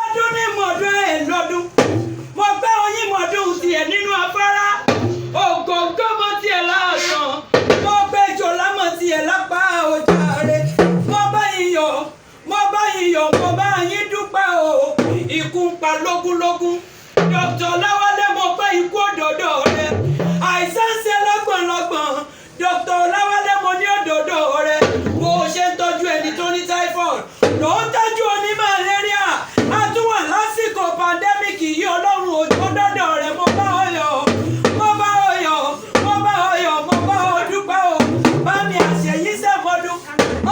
ọdún ní mọ̀ọ́dún ẹ̀ lọ́dún mo gbé oyin mọ̀ọ́dún tiẹ̀ nínú afárá ògòǹgò mọ́ tiẹ̀ láàsán mo gbé jòlá mọ́ tiẹ̀ lápá ọjà rẹ̀ mo bá yíyọ̀ mo bá yín dúpẹ́ o ikú ń pa lógúnlógún Dr. Ọláwálé mo pé ikú òdòdó rẹ̀ àìsàn ṣe lọ́gbọ̀nlọ́gbọ̀n Dr. Ọláwálé mo ní òdòdó rẹ̀ bó ṣe ń tọ́jú ẹni tó ní typhoid ló ń tọ́jú oní malaria a tún wà lásìkò pandemic yìí ọlọ́run òjò dọ́dọ̀ rẹ̀ mo bá ọ yọ̀ mo bá ọ dúpẹ́ o bá mi àṣeyí sẹ́mọ́dún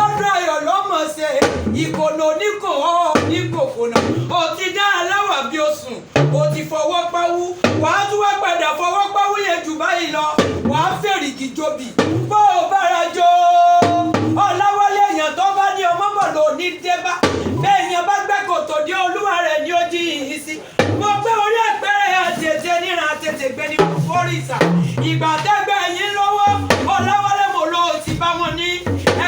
ọdún ayọ̀ ló mọ̀ ṣe ìkòlò oníkò oníkòkònà ó ti dá aláwà bí ó sùn ó ti fọwọ́ pawú wàá tún wá padà fọwọ́ pawú yẹn jù báyìí lọ wàá fèrèkì jobi bó o bára jó Ọláwálé èèyàn tó bá ní ọmọ bọ̀ lò ní débá bẹ́ẹ̀ yẹn bá gbẹ́ kòtò dé olúwa rẹ̀ ní ó jí yìí sí mo gbé orí ẹ̀pẹ́rẹ́ àtètè níran àtètè gbé ní fọ́rìṣà ìgbà tẹ́gbẹ́ yín lọ́wọ́ Ọláwálé mo lọ ti bá wọn ní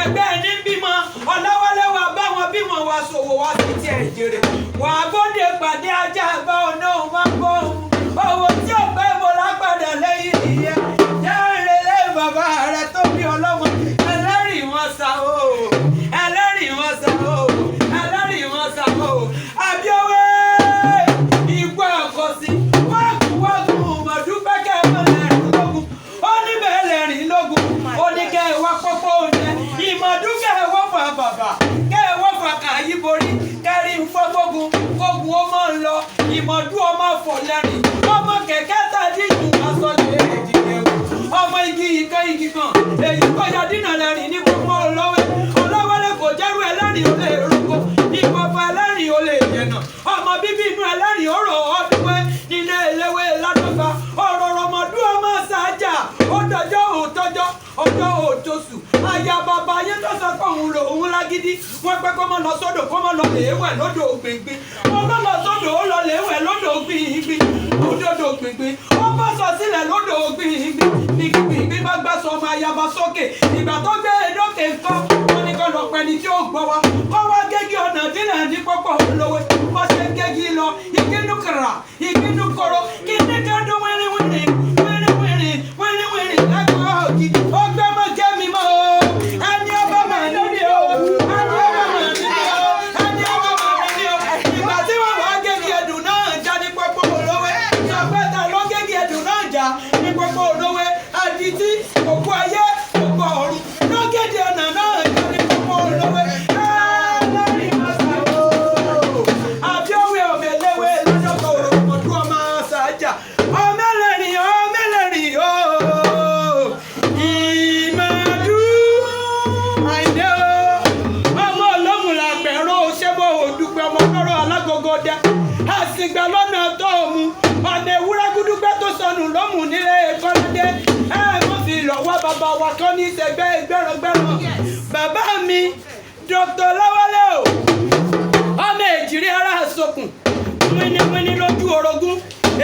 ẹgbẹ́ ní bímọ Ọláwálé wa bá wọn bímọ wa ṣòwò wa sí tiẹ̀ jèrè wà á bóde pàdé ajá bá ọ̀nà òun máa ń bọ̀ owó tí ò pẹ́ mo lágbàdà lẹ́yìn ìyẹn jẹ́rìí lé bàbá rẹ̀ tó bí ọlọ́mọ ẹlẹ́rìí wọn sá o ẹlẹ́rìí wọn sá o ẹlẹ́rìí wọn sá o àbíọ́wé ìgbọ́ àkọsí wákùwákù mọ̀dúpẹ́kẹ́ mọ̀lẹ́rìn lógún ó ní bẹ́ẹ̀ lẹ́rìn lógún ó ní kẹ́ ẹ wá pọ́pọ́ oúnjẹ ìmọ̀dúkẹ́ ẹ wọ́n fà bàbà kẹ́ ẹ wọ́n fà kàyí borí kẹ́rì ń fọ́ gbógun kógun ó mọ̀ ń lọ ìmọ̀dú ọmọ fọ̀ lẹ́rìn ọmọ kẹ̀kẹ́ tàbí ìjùmọ̀ sọ́jọ́ èjì kẹwù ọmọ igi ìkẹ́ igi kan èyí kọjá dínà lẹ́rìn ní gbogbo olówó Ọláwálé kò jẹ́rú ẹlẹ́rìn ó lè rúkọ ní gbogbo ẹlẹ́rìn ó lè yẹ̀nà ọmọ bíbí inú ẹlẹ́rìn ó rò ó dúpẹ́ nílé eléwé ládọ́gba ọ̀rọ̀ rọmọdú ọmọ sàájà ó dọjọ́ òótọ́jọ́ ọjọ́ òótọ́sù àyà bàbá ayé tó sọ pé òun lò òun lágídí wọ́n pẹ́ kó mọ́ lọ sódò kó mọ́ lọ lèéwẹ̀ lódò gbìngbìn wọ́n mọ́ lọ sódò ó lọ lèéwẹ̀ lódò gbìngbìn òdòdó gbìngbìn ó bọ́ sọ sílẹ̀ lódò gbìngbìn gbìngbìn bá gbà sọ ọmọ ayaba sókè ìgbà tó gbé edókè ńkọ́ wọ́n ní kó lọ pẹ́ni tí ó gbọ́ wa kó wá gégi ọ̀nà dínà ní pọ́pọ́ olówó wọ́n ṣe gégi lọ ìkínú kàrà ìkínú koro kí ní ká dún wíríwírí wíríwírí lẹ́kọ̀ọ́ ògì ó gbé mọ́ jẹ́ mi mọ́ o ẹni ọba mà lórí o ẹni ọba mà lórí o ẹni ọba mà lórí o ìgbà tí wọ́n wá gégi ẹ̀dùn náà já ní pọ́pọ́ olówó ìjọpẹ́ta ló gégi ẹ̀dùn náà já ní pọ́pọ́ olówó àdìtí òkú ayé òkú ọ̀run ló gégi ọ̀nà náà já ní pọ́pọ́ olówó àbíọ́wé ọ̀mẹ̀lẹ́wé lọ́jọ́ òròmọdún ọmọ sàájà ọmẹlẹ́rìn o ìmọ̀dú àìdé o ọmọ ọlọ́run làgbẹ̀rún òṣèbọ̀ òdùpẹ̀ ọmọ ọlọ́rọ̀ alágogo dẹ àsìgbà lọ́nà tó mu ọ̀nà ewúrẹ́ gúdúgbẹ́ tó sọnù lọ́mù nílé kọ́ládé mọ́ fi lọ́wọ́ bàbá wa kọ́ ní ìṣẹ̀gbẹ́ gbẹ́rọ̀gbẹ́rọ̀ bàbá mi Dr. Ọláwálé o ọmọ èjìrí ara àsokùn wíníwíní lójú orogún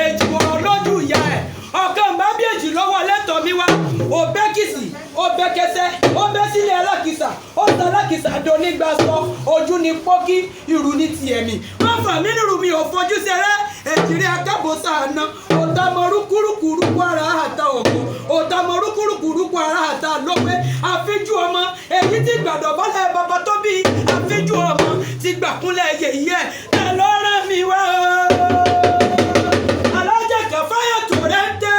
èjìwọ̀rọ̀ lójú ìyá ẹ̀ ọ̀kan bá bí èjì lọ́wọ́ lẹ́tọ̀ọ́ mi wá òbẹ́kìsì òbẹ́kẹsẹ́ òbẹ́sílẹ̀ alákìsà ó ta alákìsà donígbà sọ ojú ni pọ́kí ìrù ní tiẹ̀ mi wọ́n fà mí nírú mi ò fojú sẹ́rẹ́ èjìrí akábòsà àná òtàmọ̀rú kúrúkúrúkú ara àta òkú òtàmọ̀rú kúrúkúrúkú ara àta lópe àfíjú ọmọ èyí tí gbàdọ̀ bọ́lẹ̀ bàbá tó bí àfíjú ọmọ ti gbàkúnlẹ̀ yèyí ẹ̀ tẹ̀ lọ́rọ̀ mi wá alájà kàfáyà tó rẹ̀ ń tẹ́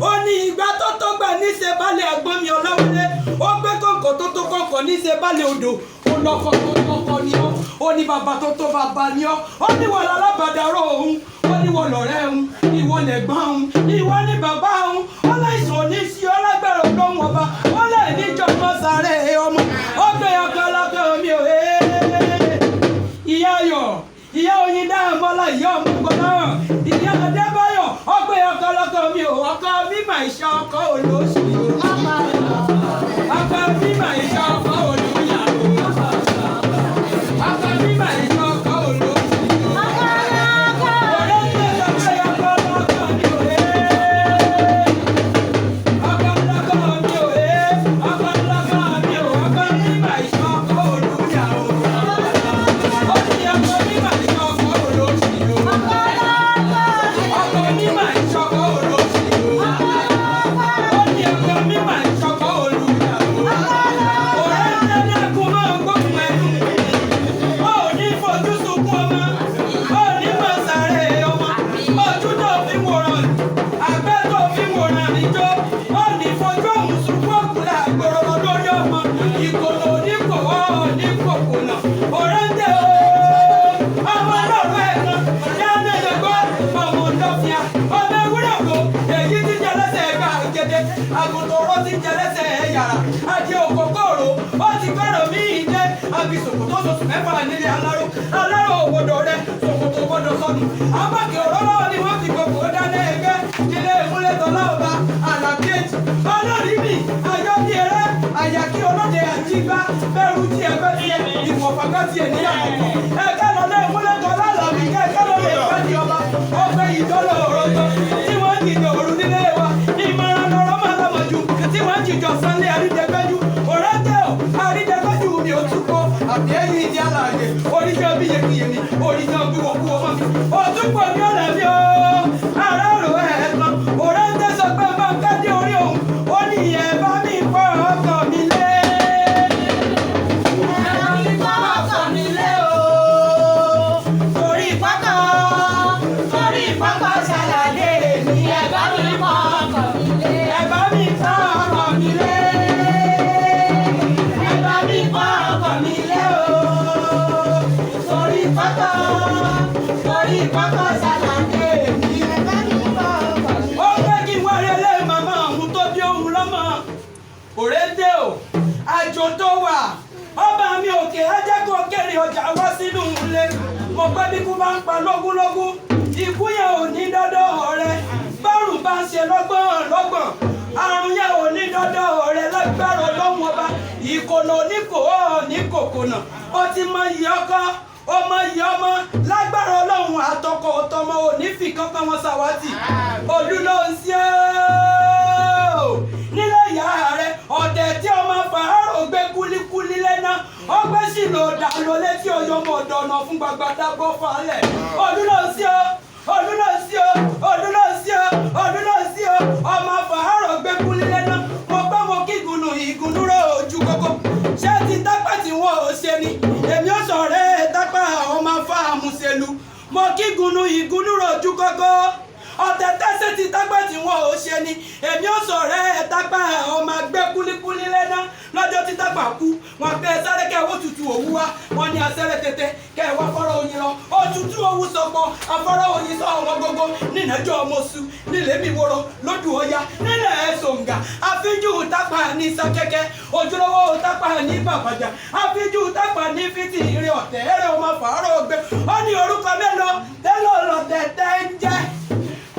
ó ní ìgbà tó tó gbà níṣẹ́ balẹ̀ àgbọ̀n mi Ọláwálé ó gbé kọ̀ǹkọ̀ tó tó kọ̀ǹkọ̀ níṣẹ́ balẹ̀ odò ó lọ́kọ̀ tó kọ̀ǹkọ̀ ni ó ní bàbá tó tó bàbá ni ó ní wọ́n lálábàdàrọ̀ òun ó ní wọ́n lọ̀rẹ́ òun ìwọ lẹ̀gbọ́n òun ìwọ ní bàbá òun ó láìsàn òní sí ọlágbẹ̀rẹ̀ olóhùn ọba ó lè níjọ mọ́ sáré ọmọ ó gbé ọkọ̀ ọlọ́kọ̀ mi ò ìyá ayọ̀ ìyá oyin dáhàmọ́lá ìyá ọmọkùnrin náà ìyá adébáyọ̀ ó gbé ọkọ̀ ọlọ́kọ̀ mi ò ọkọ̀ mímà iṣẹ́ ọkọ̀ olóṣù ọkọ̀ mímà iṣẹ́ ọkọ̀ olóyàwó ọkọ̀ mímà iṣẹ́ ọkọ̀ olóṣù. oṣù mẹ́fà nílé aláró aláró òbodò rẹ ṣòkòtò òbodò sọnù abákè òróró ni wọ́n fi gbogbo dáná ẹgbẹ́ ilé ìmúlẹ̀ tọ́lá ọba àlàbíyèjì ọlọ́rí mi ayọ́bí ẹrẹ́ àyàkí olóde àjígbá bẹ́rù tí ẹgbẹ́ tiẹ̀ ìwọ̀fàgá tiẹ̀ níyàwó ẹgbẹ́ lọ́lẹ́ ìmúlẹ̀ tọ́lá àlàbí kẹ́kẹ́ lọ́lẹ́ ìfẹ́ di ọba ọgbẹ́ ìjọlọ òròjọ tí wọ́n jìjọ òru nílé wa ìmọ̀ràn lọ́rọ́ máa lọ́mọ̀jú tí wọ́n jìjọ sanlé àrídẹ́gbẹ́jú òrẹ́tẹ́ ò àrídẹ́gbẹ́jú mi ò tún kọ́ àbí ẹ̀yìn ìdí àlàyé oríjọ́ bí yekiyemi oríjọ́ bí wọ́n kú ọmọ mi òtúpọ̀ ní ọ̀rẹ́ mi ó àrárò ẹ̀ẹ́kan òrẹ́tẹ́ sọ pé bá ń kẹ́dí orí òun ó ní ìyẹn bá mi pọ̀ ọkọ̀ mi lé. Àjò tó wà ọba mi òkè ajẹ́kọ̀ọ́ kéré ọjà wá sínú ilé mo pẹ́ bí kú bá ń pa lógúnlógún ikú yẹn ò ní dọ́dọ̀ ọ̀rẹ́ bárùn bá ń ṣe lọ́gbọ̀n àrùn yẹn ò ní dọ́dọ̀ ọ̀rẹ́ lágbára ọlọ́run ọba ìkòlò oníkòkònà ó ti mọ iye ọkọ ọmọ iye ọmọ lágbára ọlọ́run àtọkọ ọtọmọ ò ní fi kankan wọn ṣàwátì olúlọ ń ṣe nílé ìyá rẹ ọ̀dẹ̀ tí ọmọ fàárọ̀ gbé kúlíkúlí lẹ́nà ọgbẹ́ sì lò dà lọ létí oyomọ ọ̀dọ̀nà fún gbàgbàdà gbọ́ falẹ̀ olúlọ́sí o ọmọ fàárọ̀ gbé kúlí lẹ́nà mo gbọ́ mo kí ìgùnnúrò ojú kókó ṣé ti tápà tí wọn ò ṣe ni èmi ò sọ̀rẹ́ tápà ọmọ fáàmù ṣèlú mo kí ìgùnnúrò ojú kókó ọ̀tẹ̀ tẹ́sẹ̀ ti tápà tí wọn ò ṣe ni èmi ò sọ̀rẹ́ tápà ọmọ gbé kúlíkúlí lẹ́nà lọ́jọ́ tí tápà kú wọn pẹ́ sáré kẹwọ́ tutù òwú wa wọn ní asẹ́rẹ́ tètè kẹwọ́ afọ́rọ́ oyin lọ òtútù òwú sọpọ̀ afọ́rọ́ oyin sọ ọmọ gbogbo nínàjọ́ ọmọṣù nílé mi wọ́rọ̀ lójú ọya nílẹ̀ ẹ̀sọ̀ǹgà àfíjú tápà ní sákẹ́kẹ́ ojúlówó tápà ní bàbàjà àfíjú tápà ní fìtì ìrìn ọ̀tẹ̀ ẹ̀rẹ̀ ọmọ fàárọ̀ gbé ó ní orúkọ mélòó tẹ́lọ̀ lọ́tẹ̀tẹ̀ ń jẹ́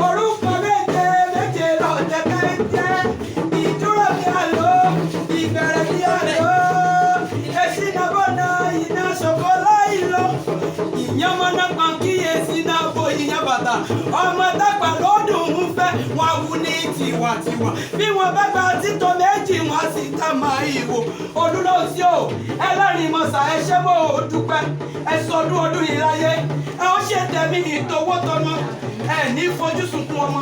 orúkọ méje lọ́tẹ̀tẹ̀ ń jẹ́ ìdúró bí àlọ́ ìbẹ̀rẹ̀ bí àlọ́ ẹ̀sìn náà bọ̀ náà iná ṣòkò láì lọ ìyẹn ọmọ náà kan kíyèsí náà bo ìyẹn bàtà ọmọ tápà lọ́dún ń fẹ́ wọn wú ní tiwantiwa bí wọn bá gba títọ́ méjì wọn sì ká máa ìwò olúlọ́sí o ẹlẹ́rìí mọ̀sá ẹ ṣé mo dúpẹ́ ẹ sọdún ọdún ìráyé ẹ ó ṣe tẹ̀mí ìtòwó tọmọ ẹ ní fojú sunkún ọmọ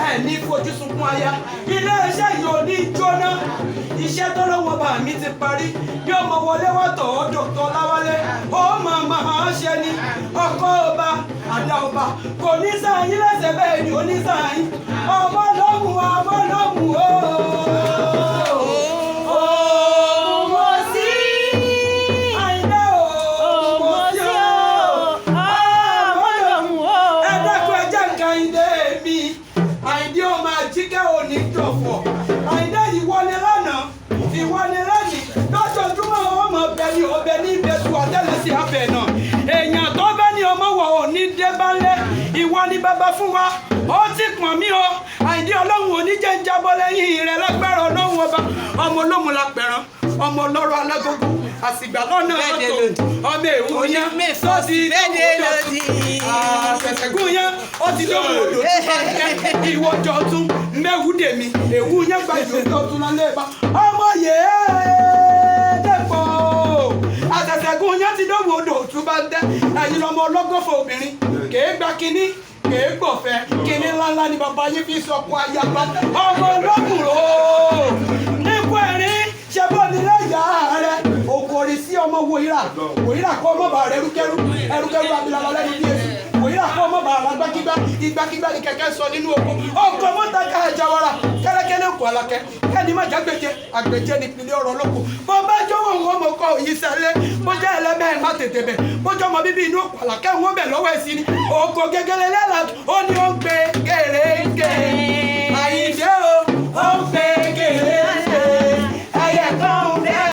ẹ ní fojú sunkún aya ilé iṣẹ́ yìí ò ní jóná iṣẹ́ tó lọ́wọ́ bá mi ti parí bí ọmọ wọlé wọ́n tọ̀ ọ́ dọ̀tọ̀ láwálé ó máa ṣe ni ọkọ ọba àdá ọba kò ní sáyín lẹ́sẹ̀ bẹ́ẹ̀ ni ò ní sáyín ọmọ lọ́mù ọbẹ̀ ní ìbẹ̀sù àtẹ́lẹsẹ̀ abẹ náà èèyàn tó bẹ́ ní ọmọ wọ̀ ò ní dé bálẹ̀ ìwọ ni bàbá fún wa ó ti pọ̀n mí o àìdí ọlọ́run ò ní jẹ́ ń jábọ́ lẹ́yìn rẹ̀ lágbára ọlọ́run ọba ọmọ olómù la pẹ̀ràn ọmọ ọlọ́rọ̀ alágógó àsìgbà lọ́nà ọ̀tọ̀ ọmọ èwú yẹn sọ́ọ̀tì àṣẹ̀ṣẹ̀gún yẹn ó ti dóhùn odò tó bá jẹ́ ìwọ́jọ́ tún mẹ́wù dèmi èwú yẹn gbàjọ́ tó tún lálẹ́ bá ọmọ yẹn àṣẹ̀ṣẹ̀gún yẹn ti dóhùn odò tún bá dẹ́ ẹ̀yin lọ́mọ ọlọ́gọ́fọ̀ obìnrin kèé gba kínní kèé gbọ̀fẹ́ kínní ńláńlá ni bàbá yín fi sọkún ayaba ọmọ ọlọ́kùnrin nípò ẹ̀rín ṣe bọ́ nílé ìyá rẹ̀ òkòrì sí ọmọ wòyíra kọ́ ọmọ bàá rẹ̀ ẹrúkẹ́rú abilala lẹ́nu bí èsì wòyíra kọ́ ọmọ bàá rà gbákígbá ìgbàkígbá ni kẹ̀kẹ́ sọ nínú oko ọkọ̀ mọ́ta ká ẹja wara kẹ́lẹ́kẹ́lẹ́ òkú alákẹ́ kẹ́ni má jágbèjẹ àgbèjẹ nípìnlẹ̀ ọ̀rọ̀ lóko bó bá jọ̀wọ́ wọn mọ̀ kọ́ òyìn sẹ́lẹ̀ bó jẹ́ ẹlẹ́mẹ̀ má tètè bẹ̀ bó jọ ọmọ bíbí inú òkú alákẹ́ wọn bẹ̀ lọ́wọ́ ẹ̀sìn ni òkò gẹ́gẹ́lẹ́ lẹ́la ó ní ó ń gbé gèrè